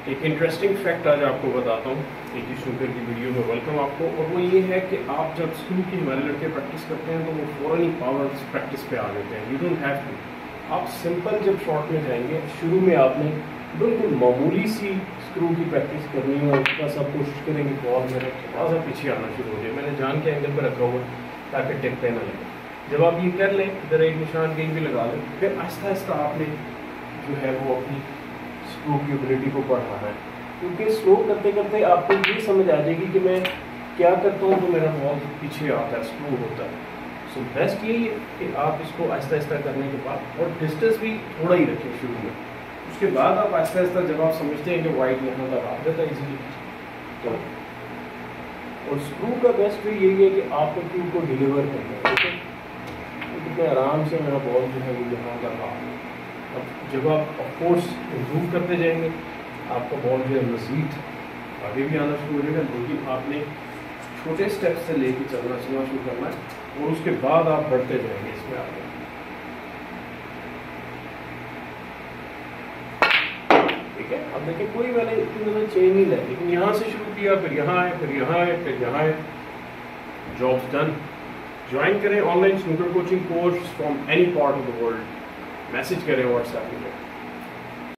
ایک interesting fact آج آپ کو بتاتا ہوں ایک اسنوکر کی ویڈیو میں ویلکم آپ کو، اور وہ یہ ہے کہ آپ جب اسکول کی ہمارے لڑکے پریکٹس کرتے ہیں تو وہ فوراً ہی پاور پریکٹس پہ آ جاتے ہیں. You don't have to. آپ سمپل جب شارٹ میں جائیں گے، شروع میں آپ نے بالکل معمولی سی اسکرو کی پریکٹس کرنی ہے، اور بس آپ کوشش کریں کہ بال میرا تھوڑا سا پیچھے آنا شروع ہو جائے. میں نے جان کے اینگل پہ رکھا ہوا تاکہ ٹپ پہ نہ لگے. جب آپ یہ کر لیں، ادھر ایک نشان کہیں بھی لگا لیں، پھر آہستہ آہستہ آپ نے جو ہے وہ اپنی اسکرو کی ایبلٹی کو بڑھانا ہے. کیونکہ سلو کرتے کرتے آپ کو یہ سمجھ آ جائے گی کہ میں کیا کرتا ہوں تو میرا بال پیچھے آتا ہے، سلو ہوتا ہے. سو بیسٹ یہی ہے کہ آپ اس کو آہستہ آہستہ کرنے کے بعد، اور ڈسٹینس بھی تھوڑا ہی رکھیں شروع میں. اس کے بعد آپ آہستہ آہستہ جب آپ سمجھتے ہیں کہ وائٹ یہاں تک آ جاتا ہے ایزیلی تو. اور اسکرو کا بیسٹ بھی یہی ہے کہ آپ کو کیو کو ڈیلیور کرنا ہے. ٹھیک ہے، کتنے آرام سے میرا بال جو ہے وہ یہاں تک آ. اب جب آپ آف کورس امپروو کرتے جائیں گے، آپ کا بال جو ہے مزید آگے بھی آنا شروع ہو جائے گا. لیکن آپ نے چھوٹے اسٹیپ سے لے کے چلنا شروع کرنا ہے، اور اس کے بعد آپ بڑھتے جائیں گے اس میں آگے. ٹھیک ہے، اب دیکھیں کوئی میں نے اتنی زیادہ چینج نہیں لائی، لیکن یہاں سے شروع کیا، پھر یہاں ہے، پھر یہاں ہے، پھر یہاں ہے. Jobs done. جوائن کریں on line snooker coaching course from any part of the world. Message کریں واٹس ایپ میں.